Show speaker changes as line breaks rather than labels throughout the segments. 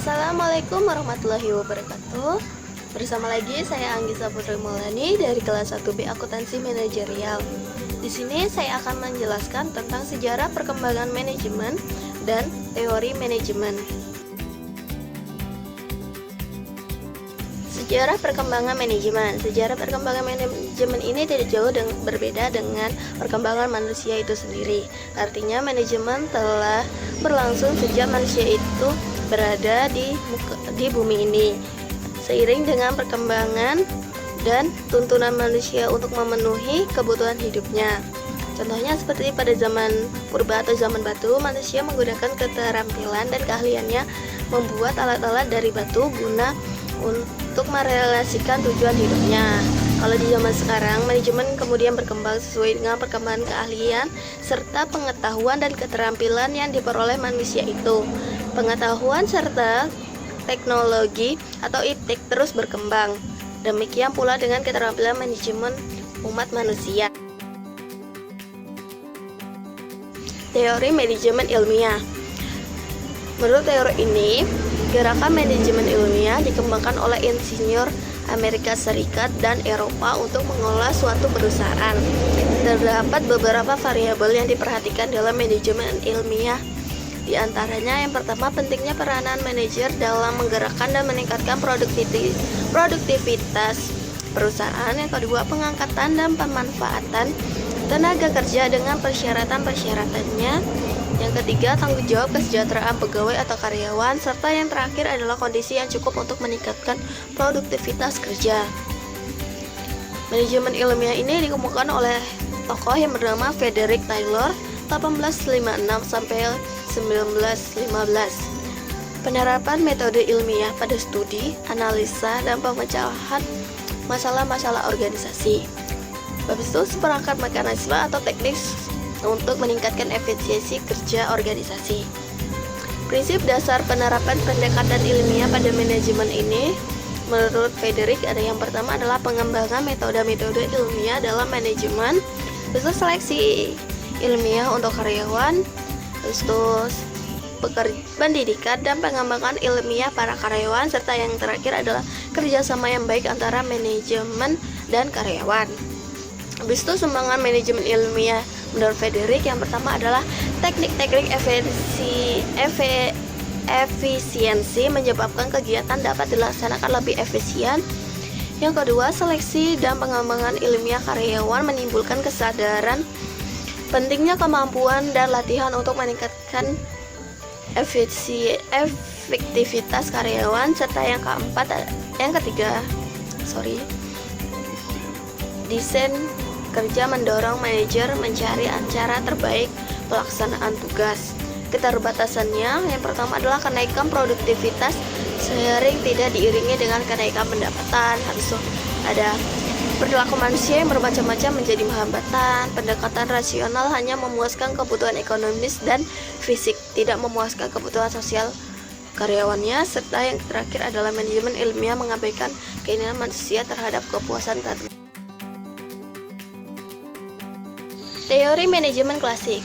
Assalamualaikum warahmatullahi wabarakatuh. Bersama lagi saya Anggisa Putri Maulani dari kelas 1B Akuntansi Manajerial. Di sini saya akan menjelaskan tentang sejarah perkembangan manajemen dan teori manajemen. Sejarah perkembangan manajemen. Sejarah perkembangan manajemen ini tidak jauh berbeda dengan perkembangan manusia itu sendiri. Artinya manajemen telah berlangsung sejak manusia itu berada di bumi ini. Seiring dengan perkembangan dan tuntunan manusia untuk memenuhi kebutuhan hidupnya. Contohnya seperti pada zaman purba atau zaman batu, manusia menggunakan keterampilan dan keahliannya membuat alat-alat dari batu guna untuk merelasikan tujuan hidupnya. Kalau di zaman sekarang, manajemen kemudian berkembang sesuai dengan perkembangan keahlian serta pengetahuan dan keterampilan yang diperoleh manusia itu. Pengetahuan serta teknologi atau iptek terus berkembang. Demikian pula dengan keterampilan manajemen umat manusia. Teori manajemen ilmiah. Menurut teori ini, gerakan manajemen ilmiah dikembangkan oleh insinyur Amerika Serikat dan Eropa untuk mengolah suatu perusahaan. Terdapat beberapa variabel yang diperhatikan dalam manajemen ilmiah. Di antaranya yang pertama, pentingnya peranan manajer dalam menggerakkan dan meningkatkan produktivitas perusahaan. Yang kedua, pengangkatan dan pemanfaatan tenaga kerja dengan persyaratan-persyaratannya. Yang ketiga, tanggung jawab kesejahteraan pegawai atau karyawan. Serta yang terakhir adalah kondisi yang cukup untuk meningkatkan produktivitas kerja. Manajemen ilmiah ini dikembangkan oleh tokoh yang bernama Frederick Taylor 1856 sampai 1915. Penerapan metode ilmiah pada studi, analisa, dan pemecahan masalah-masalah organisasi. Habis itu seperangkat mekanisme atau teknik untuk meningkatkan efisiensi kerja organisasi. Prinsip dasar penerapan pendekatan ilmiah pada manajemen ini menurut Frederick ada yang pertama adalah pengembangan metode-metode ilmiah dalam manajemen, terus seleksi ilmiah untuk karyawan, terus pendidikan dan pengembangan ilmiah para karyawan, serta yang terakhir adalah kerjasama yang baik antara manajemen dan karyawan. Habis itu sumbangan manajemen ilmiah menurut Frederick yang pertama adalah teknik-teknik efisiensi menyebabkan kegiatan dapat dilaksanakan lebih efisien. Yang kedua, seleksi dan pengembangan ilmiah karyawan menimbulkan kesadaran pentingnya kemampuan dan latihan untuk meningkatkan efektivitas karyawan, serta yang ketiga, desain kerja mendorong manajer mencari cara terbaik pelaksanaan tugas. Keterbatasannya yang pertama adalah kenaikan produktivitas sering tidak diiringi dengan kenaikan pendapatan. Habis itu ada perilaku manusia yang bermacam-macam menjadi hambatan. Pendekatan rasional hanya memuaskan kebutuhan ekonomis dan fisik, tidak memuaskan kebutuhan sosial karyawannya. Serta yang terakhir adalah manajemen ilmiah mengabaikan keinginan manusia terhadap kepuasan tadi. Teori manajemen klasik.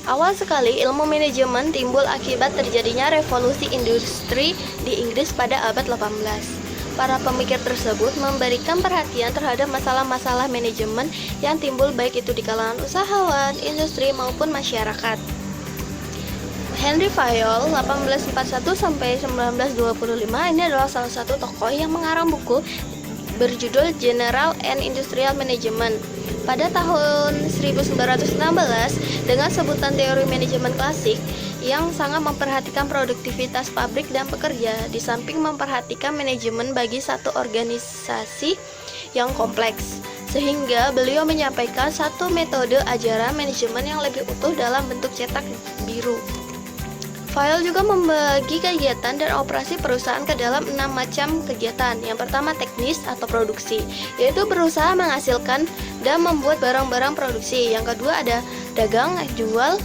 Awal sekali ilmu manajemen timbul akibat terjadinya revolusi industri di Inggris pada abad 18. Para pemikir tersebut memberikan perhatian terhadap masalah-masalah manajemen yang timbul baik itu di kalangan usahawan, industri maupun masyarakat. Henry Fayol 1841 sampai 1925 ini adalah salah satu tokoh yang mengarang buku berjudul General and Industrial Management pada tahun 1916 dengan sebutan teori manajemen klasik yang sangat memperhatikan produktivitas pabrik dan pekerja, di samping memperhatikan manajemen bagi satu organisasi yang kompleks, sehingga beliau menyampaikan satu metode ajaran manajemen yang lebih utuh dalam bentuk cetak biru. Fayol juga membagi kegiatan dan operasi perusahaan ke dalam 6 macam kegiatan. Yang pertama teknis atau produksi, yaitu berusaha menghasilkan dan membuat barang-barang produksi. Yang kedua ada dagang, jual,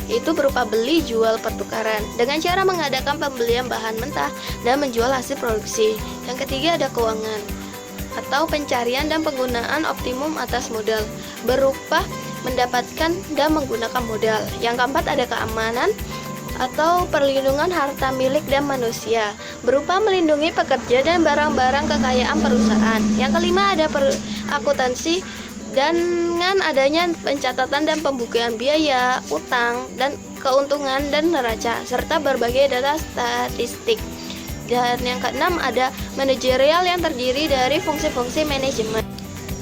itu berupa beli jual pertukaran dengan cara mengadakan pembelian bahan mentah dan menjual hasil produksi. Yang ketiga ada keuangan atau pencarian dan penggunaan optimum atas modal berupa mendapatkan dan menggunakan modal. Yang keempat ada keamanan atau perlindungan harta milik dan manusia, berupa melindungi pekerja dan barang-barang kekayaan perusahaan. Yang kelima ada akuntansi, dengan adanya pencatatan dan pembukuan biaya, utang, dan keuntungan dan neraca, serta berbagai data statistik. Dan yang keenam ada manajerial yang terdiri dari fungsi-fungsi manajemen.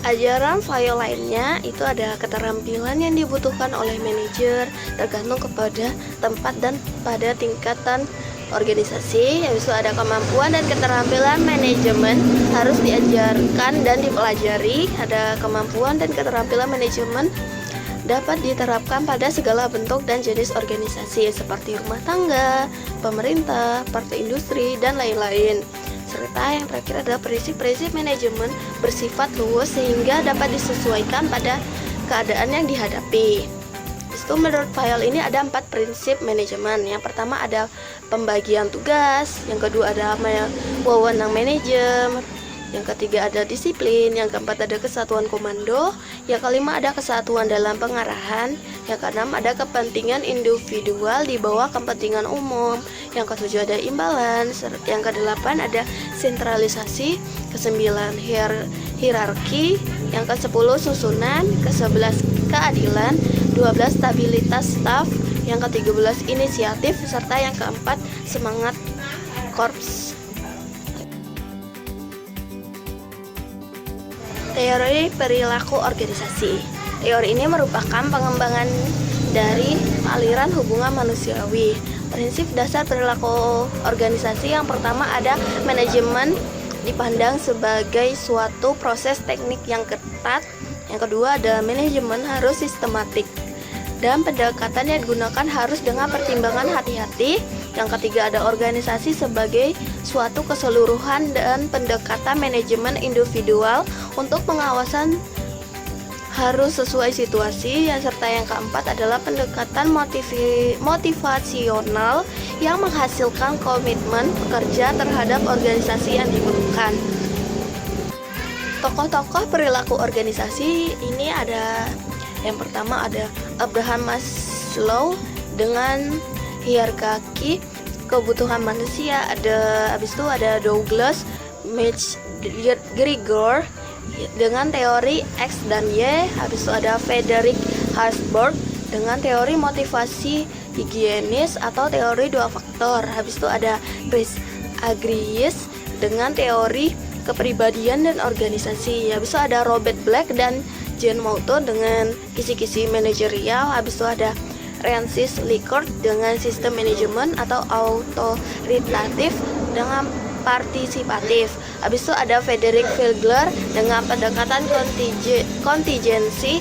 Ajaran file lainnya itu ada keterampilan yang dibutuhkan oleh manajer tergantung kepada tempat dan pada tingkatan organisasi. Habis itu ada kemampuan dan keterampilan manajemen harus diajarkan dan dipelajari. Ada kemampuan dan keterampilan manajemen dapat diterapkan pada segala bentuk dan jenis organisasi seperti rumah tangga, pemerintah, partai industri, dan lain-lain. Serta yang terakhir adalah prinsip-prinsip manajemen bersifat luas sehingga dapat disesuaikan pada keadaan yang dihadapi. Itu menurut file ini ada 4 prinsip manajemen. Yang pertama ada pembagian tugas, yang kedua ada wewenang manajer, yang ketiga ada disiplin, yang keempat ada kesatuan komando, yang kelima ada kesatuan dalam pengarahan, yang keenam ada kepentingan individual di bawah kepentingan umum, yang ketujuh ada imbalan, yang kedelapan ada sentralisasi, kesembilan hierarki, yang ke-10 susunan, ke-11 keadilan, 12 stabilitas staf, yang ke-13 inisiatif, serta yang keempat semangat korps. Teori perilaku organisasi. Teori ini merupakan pengembangan dari aliran hubungan manusiawi. Prinsip dasar perilaku organisasi yang pertama ada manajemen dipandang sebagai suatu proses teknik yang ketat. Yang kedua ada manajemen harus sistematik dan pendekatan yang digunakan harus dengan pertimbangan hati-hati. Yang ketiga ada organisasi sebagai suatu keseluruhan dan pendekatan manajemen individual untuk pengawasan harus sesuai situasi. Yang serta yang keempat adalah pendekatan motivasional yang menghasilkan komitmen pekerja terhadap organisasi yang diperlukan. Tokoh-tokoh perilaku organisasi ini ada yang pertama ada Abraham Maslow dengan hierarki kebutuhan manusia. Habis itu ada Douglas McGregor dengan teori X dan Y. Habis itu ada Frederick Herzberg dengan teori motivasi higienis atau teori 2 faktor. Habis itu ada Chris Agrius dengan teori kepribadian dan organisasi. Habis itu ada Robert Black dan John Mouton dengan kisi-kisi manajerial. Habis itu ada Francis Likert dengan sistem manajemen atau autoritatif dengan partisipatif. Habis itu ada Frederick Fieldgler dengan pendekatan kontingensi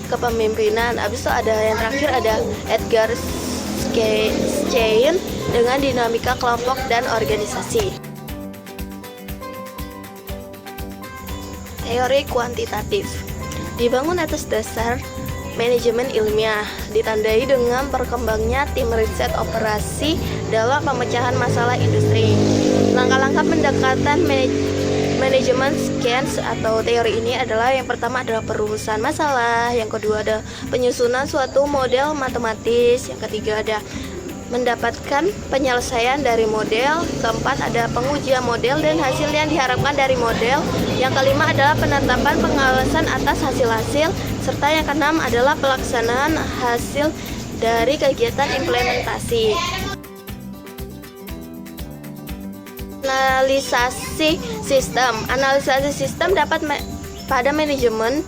kepemimpinan. Habis itu ada yang terakhir ada Edgar Schein dengan dinamika kelompok dan organisasi. Teori kuantitatif dibangun atas dasar manajemen ilmiah, ditandai dengan berkembangnya tim riset operasi dalam pemecahan masalah industri. Langkah-langkah pendekatan manajemen scans atau teori ini adalah yang pertama adalah perumusan masalah, yang kedua ada penyusunan suatu model matematis, yang ketiga ada mendapatkan penyelesaian dari model, keempat ada pengujian model dan hasil yang diharapkan dari model, yang kelima adalah penetapan pengawasan atas hasil-hasil, serta yang keenam adalah pelaksanaan hasil dari kegiatan implementasi. Analisasi sistem dapat pada manajemen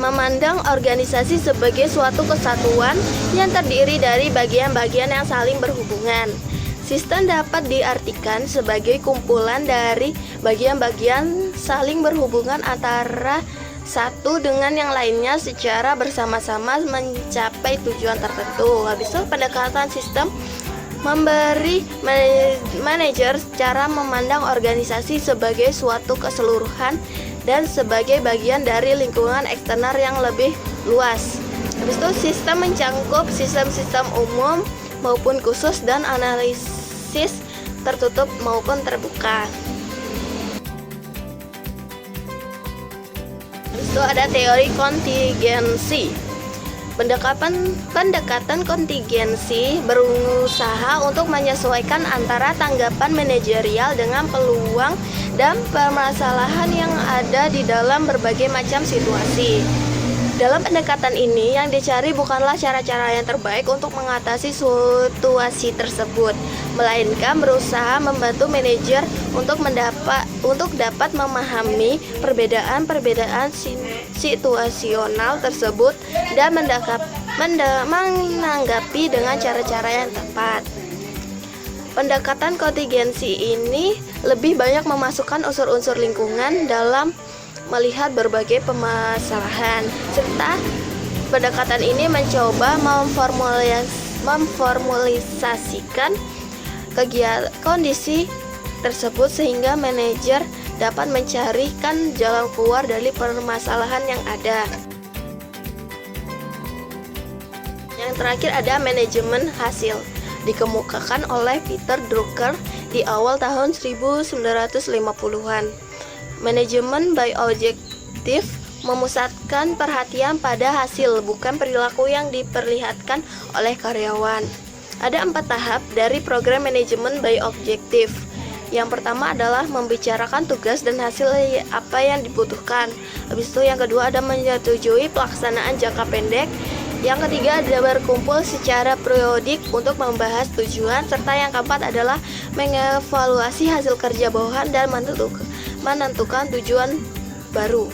memandang organisasi sebagai suatu kesatuan yang terdiri dari bagian-bagian yang saling berhubungan. Sistem dapat diartikan sebagai kumpulan dari bagian-bagian saling berhubungan antara satu dengan yang lainnya secara bersama-sama mencapai tujuan tertentu. Habis itu pendekatan sistem memberi manajer cara memandang organisasi sebagai suatu keseluruhan dan sebagai bagian dari lingkungan eksternal yang lebih luas. Habis itu sistem mencangkup sistem-sistem umum maupun khusus dan analisis tertutup maupun terbuka. Habis itu ada teori kontingensi. Pendekatan kontingensi berusaha untuk menyesuaikan antara tanggapan manajerial dengan peluang dan permasalahan yang ada di dalam berbagai macam situasi. Dalam pendekatan ini, yang dicari bukanlah cara-cara yang terbaik untuk mengatasi situasi tersebut, melainkan berusaha membantu manajer untuk dapat memahami perbedaan-perbedaan situasional tersebut dan menanggapi dengan cara-cara yang tepat. Pendekatan kontingensi ini lebih banyak memasukkan unsur-unsur lingkungan dalam melihat berbagai permasalahan, serta pendekatan ini mencoba memformulisasikan kondisi tersebut sehingga manajer dapat mencarikan jalan keluar dari permasalahan yang ada. Yang terakhir ada manajemen hasil, dikemukakan oleh Peter Drucker di awal tahun 1950-an. Manajemen by objective memusatkan perhatian pada hasil, bukan perilaku yang diperlihatkan oleh karyawan. Ada 4 tahap dari program manajemen by objective. Yang pertama adalah membicarakan tugas dan hasil apa yang dibutuhkan. Habis itu yang kedua ada menyetujui pelaksanaan jangka pendek. Yang ketiga ada berkumpul secara periodik untuk membahas tujuan. Serta yang keempat adalah mengevaluasi hasil kerja bawahan dan menentukan tujuan baru.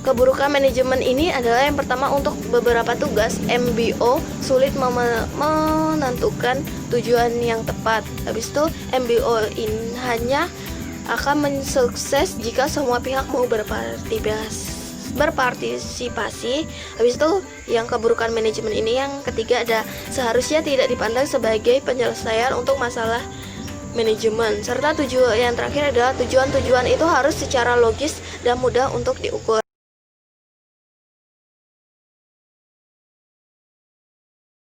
Keburukan manajemen ini adalah yang pertama, untuk beberapa tugas MBO sulit menentukan tujuan yang tepat. Habis itu MBO ini hanya akan mensukses jika semua pihak mau berpartisipasi. Habis itu yang keburukan manajemen ini yang ketiga ada seharusnya tidak dipandang sebagai penyelesaian untuk masalah manajemen. Serta yang terakhir adalah tujuan-tujuan itu harus secara logis dan mudah untuk diukur.